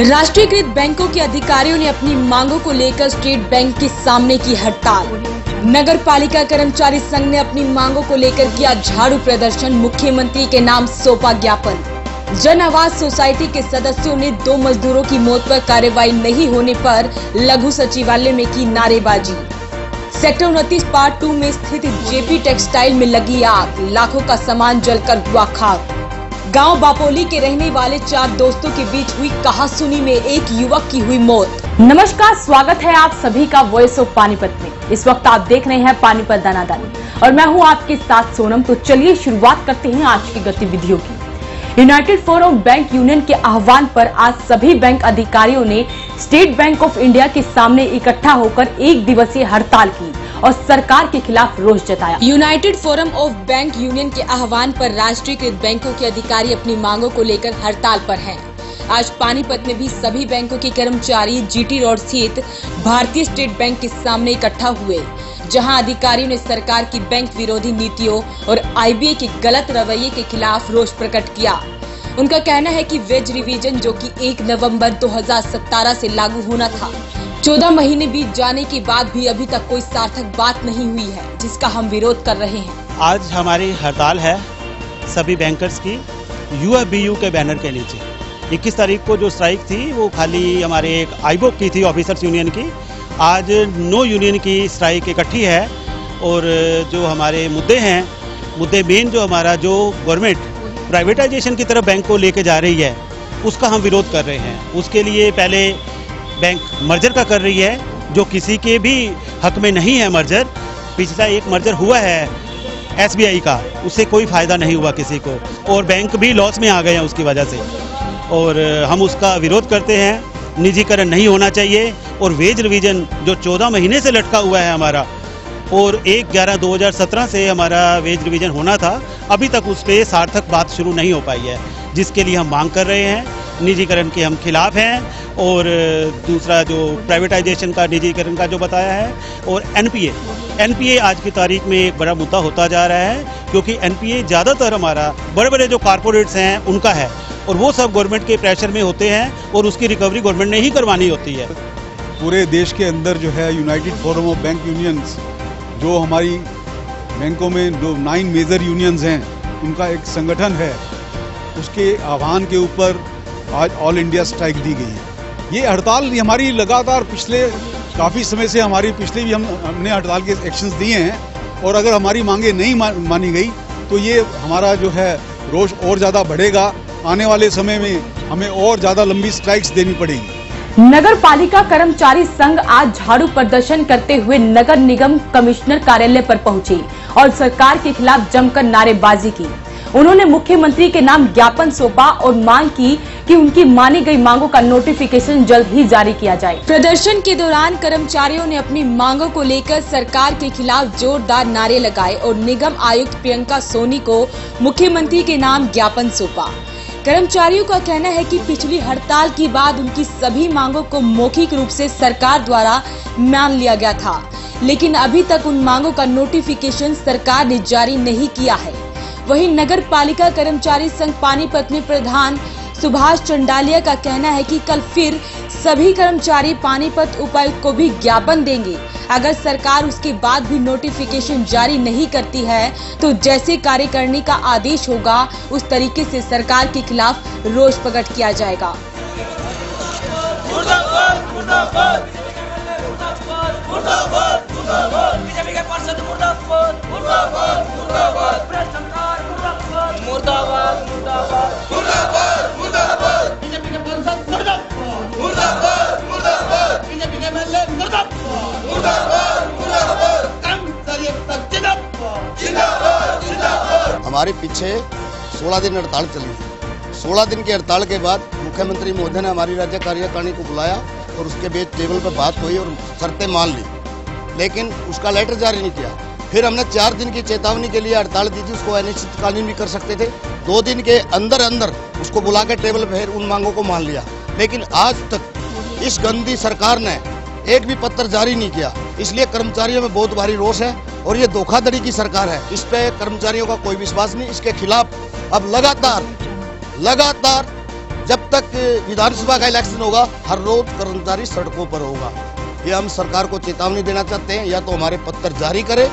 राष्ट्रीयकृत बैंकों के अधिकारियों ने अपनी मांगों को लेकर स्टेट बैंक के सामने की हड़ताल। नगर पालिका कर्मचारी संघ ने अपनी मांगों को लेकर किया झाड़ू प्रदर्शन, मुख्यमंत्री के नाम सौंपा ज्ञापन। जन आवास सोसाइटी के सदस्यों ने 2 मजदूरों की मौत पर कार्रवाई नहीं होने पर लघु सचिवालय में की नारेबाजी। सेक्टर 29 पार्ट 2 में स्थित जेपी टेक्सटाइल में लगी आग, लाखों का सामान जलकर हुआ खाक। गांव बापोली के रहने वाले 4 दोस्तों के बीच हुई कहासुनी में एक युवक की हुई मौत। नमस्कार, स्वागत है आप सभी का वॉइस ऑफ पानीपत में। इस वक्त आप देख रहे हैं पानीपत दानादानी और मैं हूं आपके साथ सोनम। तो चलिए शुरुआत करते हैं आज की गतिविधियों की। यूनाइटेड फोरम बैंक यूनियन के आह्वान पर आज सभी बैंक अधिकारियों ने स्टेट बैंक ऑफ इंडिया के सामने इकट्ठा होकर 1 दिवसीय हड़ताल की और सरकार के खिलाफ रोष जताया। United forum of bank union के आह्वान पर राष्ट्रीयकृत बैंकों के अधिकारी अपनी मांगों को लेकर हड़ताल पर हैं। आज पानीपत में भी सभी बैंकों के कर्मचारी जीटी रोड स्थित भारतीय स्टेट बैंक के सामने इकट्ठा हुए, जहां अधिकारियों ने सरकार की बैंक विरोधी नीतियों और आईबीए के गलत रवैये के खिलाफ रोष प्रकट किया। उनका कहना है कि वेज रिवीजन, जो कि 1 नवंबर 2017 से लागू होना था, 14 महीने बीत जाने के बाद भी अभी तक कोई सार्थक बात नहीं हुई है, जिसका हम विरोध कर रहे हैं। आज हमारी हड़ताल है सभी बैंकर्स की यूएफबीयू के बैनर के नीचे। 21 तारीख को जो स्ट्राइक थी वो खाली हमारे एक आईबोक की थी, ऑफिसर्स यूनियन की। आज 9 यूनियन की स्ट्राइक इकट्ठी है और जो हमारे मुद्दे हैं, मुद्दे मेन जो हमारा जो गवर्नमेंट प्राइवेटाइजेशन की तरफ बैंक को लेके जा रही है, उसका हम विरोध कर रहे हैं। उसके लिए पहले बैंक मर्जर का कर रही है, जो किसी के भी हक में नहीं है मर्जर। पिछला एक मर्जर हुआ है एसबीआई का, उससे कोई फायदा नहीं हुआ किसी को और बैंक भी लॉस में आ गए हैं उसकी वजह से, और हम उसका विरोध करते हैं। निजीकरण नहीं होना चाहिए और वेज रिवीजन जो 14 महीने से लटका हुआ है हमारा, और 1/11/2017 से हमारा वेज रिवीजन होना था, अभी तक उस पर सार्थक बात शुरू नहीं हो पाई है, जिसके लिए हम मांग कर रहे हैं। निजीकरण के हम खिलाफ हैं और दूसरा जो प्राइवेटाइजेशन का, निजीकरण का जो बताया है, और एनपीए आज की तारीख में एक बड़ा मुद्दा होता जा रहा है, क्योंकि एनपीए ज़्यादातर हमारा बड़े बड़े जो कॉरपोरेट्स हैं उनका है और वो सब गवर्नमेंट के प्रेशर में होते हैं और उसकी रिकवरी गवर्नमेंट ने ही करवानी होती है। पूरे देश के अंदर जो है United forum of bank unions, जो हमारी बैंकों में जो 9 मेजर यूनियंस हैं, उनका एक संगठन है, उसके आह्वान के ऊपर आज ऑल इंडिया स्ट्राइक दी गई है। ये हड़ताल हमारी लगातार पिछले काफ़ी समय से हमारी पिछले भी हमने हड़ताल के एक्शंस दिए हैं, और अगर हमारी मांगे नहीं मानी गई तो ये हमारा जो है रोष और ज़्यादा बढ़ेगा। आने वाले समय में हमें और ज़्यादा लंबी स्ट्राइक्स देनी पड़ेगी। नगर पालिका कर्मचारी संघ आज झाड़ू प्रदर्शन करते हुए नगर निगम कमिश्नर कार्यालय पर पहुंचे और सरकार के खिलाफ जमकर नारेबाजी की। उन्होंने मुख्यमंत्री के नाम ज्ञापन सौंपा और मांग की कि उनकी मानी गई मांगों का नोटिफिकेशन जल्द ही जारी किया जाए। प्रदर्शन के दौरान कर्मचारियों ने अपनी मांगों को लेकर सरकार के खिलाफ जोरदार नारे लगाए और निगम आयुक्त प्रियंका सोनी को मुख्यमंत्री के नाम ज्ञापन सौंपा। कर्मचारियों का कहना है कि पिछली हड़ताल के बाद उनकी सभी मांगों को मौखिक रूप से सरकार द्वारा मान लिया गया था, लेकिन अभी तक उन मांगों का नोटिफिकेशन सरकार ने जारी नहीं किया है। वहीं नगर पालिका कर्मचारी संघ पानीपत में प्रधान सुभाष चंडालिया का कहना है कि कल फिर सभी कर्मचारी पानीपत उपायुक्त को भी ज्ञापन देंगे। अगर सरकार उसके बाद भी नोटिफिकेशन जारी नहीं करती है तो जैसे कार्य करने का आदेश होगा, उस तरीके से सरकार के खिलाफ रोष प्रकट किया जाएगा। हमारे पीछे 16 दिन हड़ताल चली थी। 16 दिन की हड़ताल के बाद मुख्यमंत्री महोदय ने हमारी राज्य कार्यकारिणी को बुलाया और उसके बीच टेबल पर बात हुई और शर्तें मान ली, लेकिन उसका लेटर जारी नहीं किया। फिर हमने 4 दिन की चेतावनी के लिए हड़ताल दी थी, उसको अनिश्चितकालीन भी कर सकते थे। 2 दिन के अंदर अंदर उसको बुला के टेबल पर उन मांगों को मान लिया, लेकिन आज तक इस गंदी सरकार ने एक भी पत्र जारी नहीं किया। इसलिए कर्मचारियों में बहुत भारी रोष है और ये धोखाधड़ी की सरकार है, इस पे कर्मचारियों का कोई विश्वास नहीं। इसके खिलाफ अब लगातार जब तक विधानसभा का इलेक्शन होगा हर रोज कर्मचारी सड़कों पर होगा। ये हम सरकार को चेतावनी देना चाहते हैं, या तो हमारे पत्र जारी करे।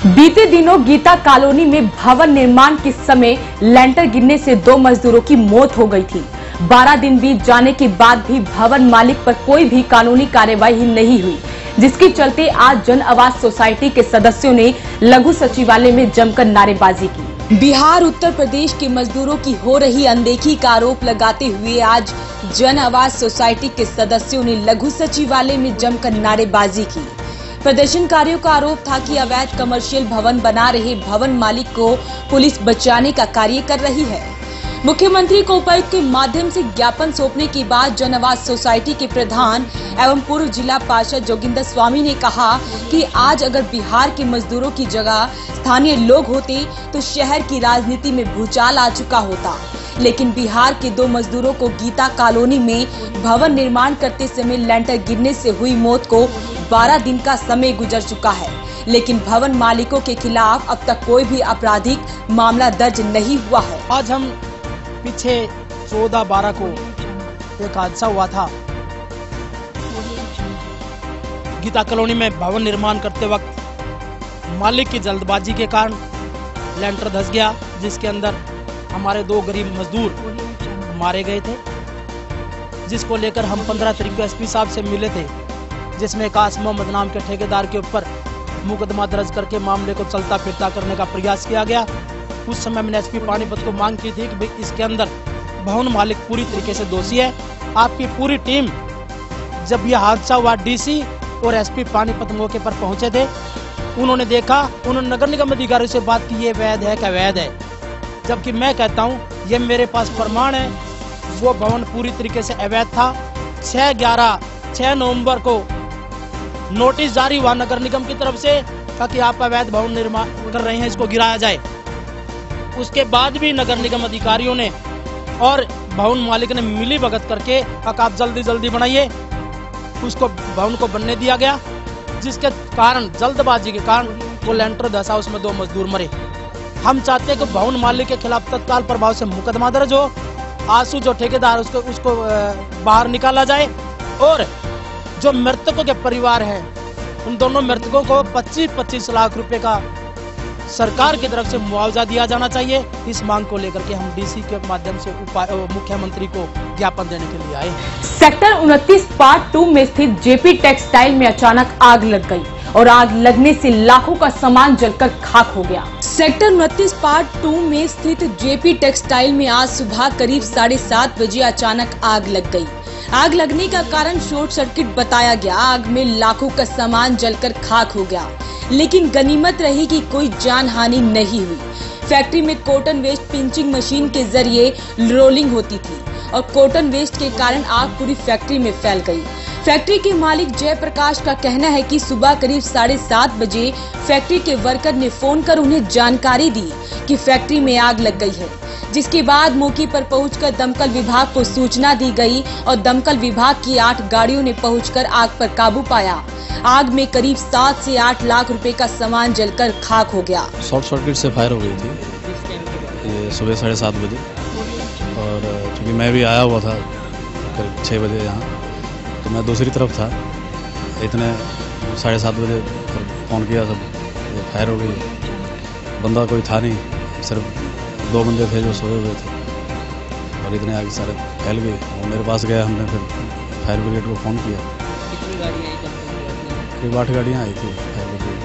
बीते दिनों गीता कॉलोनी में भवन निर्माण के समय लेंटर गिरने से 2 मजदूरों की मौत हो गई थी। 12 दिन बीत जाने के बाद भी भवन मालिक पर कोई भी कानूनी कार्यवाही नहीं हुई, जिसके चलते आज जन आवास सोसाइटी के सदस्यों ने लघु सचिवालय में जमकर नारेबाजी की। बिहार उत्तर प्रदेश के मजदूरों की हो रही अनदेखी का आरोप लगाते हुए आज जन आवास सोसाइटी के सदस्यों ने लघु सचिवालय में जमकर नारेबाजी की। प्रदर्शनकारियों का आरोप था कि अवैध कमर्शियल भवन बना रहे भवन मालिक को पुलिस बचाने का कार्य कर रही है। मुख्यमंत्री को उपायुक्त के माध्यम से ज्ञापन सौंपने के बाद जन आवास सोसाइटी के प्रधान एवं पूर्व जिला पार्षद जोगिंदर स्वामी ने कहा कि आज अगर बिहार के मजदूरों की जगह स्थानीय लोग होते तो शहर की राजनीति में भूचाल आ चुका होता, लेकिन बिहार के 2 मजदूरों को गीता कॉलोनी में भवन निर्माण करते समय लेंटर गिरने से हुई मौत को 12 दिन का समय गुजर चुका है, लेकिन भवन मालिकों के खिलाफ अब तक कोई भी आपराधिक मामला दर्ज नहीं हुआ है। आज हम पीछे 14-12 को एक हादसा हुआ था। गीता कॉलोनी में भवन निर्माण करते वक्त मालिक की जल्दबाजी के कारण लेंटर धंस गया, जिसके अंदर हमारे 2 गरीब मजदूर मारे गए थे, जिसको लेकर हम 15 तारीख को एसपी साहब से मिले थे, जिसमें कास मोहम्मद नाम के ठेकेदार के ऊपर मुकदमा दर्ज करके मामले को चलता फिरता करने का प्रयास किया गया। उस समय मैंने एसपी पानीपत को मांग की थी कि भाई इसके अंदर भवन मालिक पूरी तरीके से दोषी है। आपकी पूरी टीम जब यह हादसा हुआ डीसी और एसपी पानीपत मौके पर पहुंचे थे, उन्होंने देखा, उन्होंने नगर निगम अधिकारियों से बात की ये वैध है क्या वैध है, जबकि मैं कहता हूं ये मेरे पास प्रमाण है वो भवन पूरी तरीके से अवैध था। 6 नवंबर को नोटिस जारी हुआ नगर निगम की तरफ से ताकि आप अवैध भवन निर्माण कर रहे हैं, इसको गिराया जाए। उसके बाद भी नगर निगम अधिकारियों ने और भवन मालिक ने मिली भगत करके आप जल्दी बनाइए, उसको भवन को बनने दिया गया, जिसके कारण जल्दबाजी के कारण वो लेंटर धंसा, उसमें 2 मजदूर मरे। हम चाहते हैं कि भवन मालिक के खिलाफ तत्काल प्रभाव से मुकदमा दर्ज हो, आंसू जो ठेकेदार उसको बाहर निकाला जाए, और जो मृतकों के परिवार हैं उन दोनों मृतकों को 25-25 लाख रुपए का सरकार की तरफ से मुआवजा दिया जाना चाहिए। इस मांग को लेकर के हम डीसी के माध्यम से मुख्यमंत्री को ज्ञापन देने के लिए आए। सेक्टर 29 पार्ट 2 में स्थित जेपी टेक्सटाइल में अचानक आग लग गई और आग लगने से लाखों का सामान जलकर खाक हो गया। सेक्टर 29 पार्ट 2 में स्थित जेपी टेक्सटाइल में आज सुबह करीब 7:30 बजे अचानक आग लग गई। आग लगने का कारण शॉर्ट सर्किट बताया गया। आग में लाखों का सामान जलकर खाक हो गया, लेकिन गनीमत रही कि कोई जान हानि नहीं हुई। फैक्ट्री में कॉटन वेस्ट पिंचिंग मशीन के जरिए रोलिंग होती थी और कॉटन वेस्ट के कारण आग पूरी फैक्ट्री में फैल गई। फैक्ट्री के मालिक जयप्रकाश का कहना है कि सुबह करीब 7:30 बजे फैक्ट्री के वर्कर ने फोन कर उन्हें जानकारी दी कि फैक्ट्री में आग लग गई है, जिसके बाद मौके पर पहुंचकर दमकल विभाग को सूचना दी गई और दमकल विभाग की 8 गाड़ियों ने पहुंचकर आग पर काबू पाया। आग में करीब 7 से 8 लाख रुपए का सामान जलकर खाक हो गया। शॉर्ट सर्किट से फायर हो गई थी ये सुबह 7:30 बजे, और चूँकि मैं भी आया हुआ था करीब 6 बजे यहाँ, तो मैं दूसरी तरफ था। इतने 7:30 बजे फ़ोन किया, सब फायर हो गई। बंदा कोई था नहीं, सिर्फ 2 बंदे थे जो सोए हुए थे, और इतने आगे सारे फैल गए। और मेरे पास गया, हमने फिर फायर ब्रिगेड को फ़ोन किया। करीब 8 गाड़ियाँ आई थी फायर ब्रिगेड,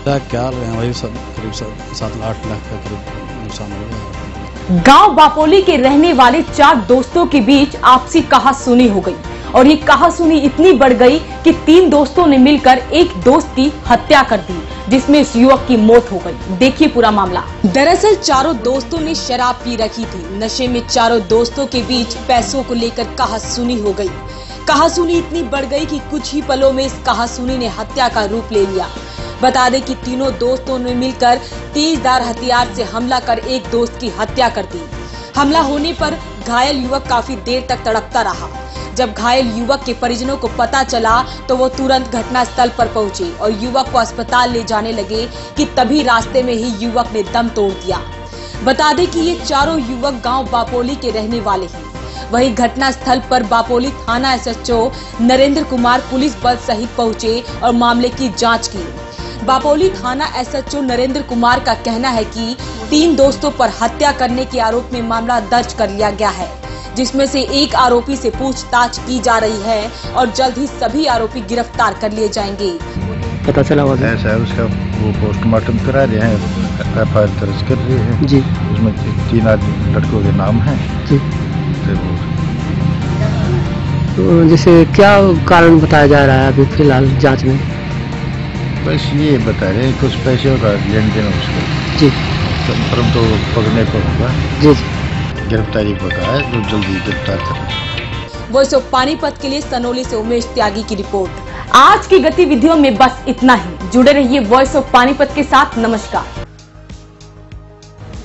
और क्या वही सब करीब 7-8 लाख का करीब नुकसान हो गया। गांव बापोली के रहने वाले 4 दोस्तों के बीच आपसी कहासुनी हो गई और ये कहासुनी इतनी बढ़ गई कि 3 दोस्तों ने मिलकर एक दोस्त की हत्या कर दी, जिसमें इस युवक की मौत हो गई। देखिए पूरा मामला। दरअसल चारों दोस्तों ने शराब पी रखी थी। नशे में चारों दोस्तों के बीच पैसों को लेकर कहासुनी हो गई। कहासुनी इतनी बढ़ गई कि कुछ ही पलों में इस कहासुनी ने हत्या का रूप ले लिया। बता दें कि तीनों दोस्तों ने मिलकर तेजधार हथियार से हमला कर एक दोस्त की हत्या कर दी। हमला होने पर घायल युवक काफी देर तक तड़पता रहा। जब घायल युवक के परिजनों को पता चला तो वो तुरंत घटना स्थल पर पहुंचे और युवक को अस्पताल ले जाने लगे कि तभी रास्ते में ही युवक ने दम तोड़ दिया। बता दें कि ये चारों युवक गांव बापोली के रहने वाले हैं। वहीं घटना स्थल पर बापोली थाना SHO नरेंद्र कुमार पुलिस बल सहित पहुंचे और मामले की जांच की। बापोली थाना SHO नरेंद्र कुमार का कहना है कि 3 दोस्तों पर हत्या करने के आरोप में मामला दर्ज कर लिया गया है, जिसमें से एक आरोपी से पूछताछ की जा रही है और जल्द ही सभी आरोपी गिरफ्तार कर लिए जाएंगे। पता चला हुआ ऐसा है, उसका वो पोस्टमार्टम करा रहे हैं, FIR दर्ज कर रहे हैं जी। उसमें 3 आदमी लड़कों के नाम हैं जी। तो जैसे क्या कारण बताया जा रहा है अभी फिलहाल जांच में? बस ये बता रहे हैं कुछ पैसे का लेन देन उसका जी, परंतु पकड़ने को होगा जी, गिरफ्तारी को कहा है तो जल्दी गिरफ्तार करें। वॉइस ऑफ पानीपत के लिए सनोली से उमेश त्यागी की रिपोर्ट। आज की गतिविधियों में बस इतना ही। जुड़े रहिए वॉइस ऑफ पानीपत के साथ। नमस्कार।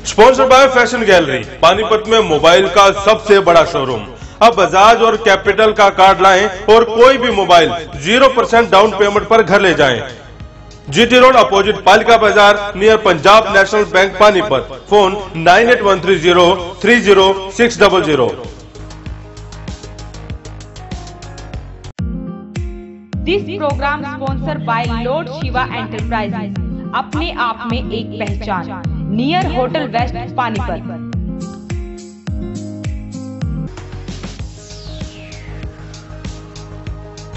Sponsor by fashion gallery, Panipat में मोबाइल का सबसे बड़ा शोरूम। अब बजाज और कैपिटल का कार्ड लाएं और कोई भी मोबाइल 0% डाउन पेमेंट पर घर ले जाएं। GT road opposite Palika Bazaar near Punjab national bank Panipat. Phone 9813030600। This programme sponsor by lord Shiva enterprises, अपने आप में एक पहचान, near hotel west Panipat.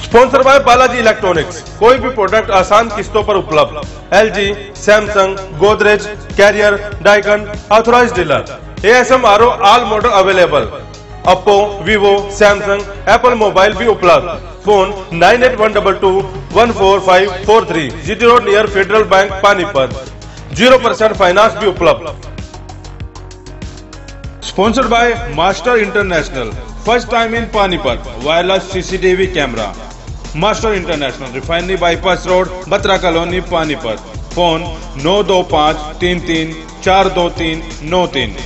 Sponsor by Balaji electronics, कोई भी प्रोडक्ट आसान किस्तों पर उपलब्ध। LG, Samsung, Godrej, Carrier, Daikin, authorised dealer. ASM RO all model available. Oppo, Vivo, Samsung, Apple mobile भी उपलब्ध। Phone 9812214543। GT road near federal bank Panipat. 0% finance भी उपलब्ध। Sponsored by master international, first time in Panipat, wireless CCTV camera. Master international, refinery bypass road, Batra colony Panipat. Phone 92533423993।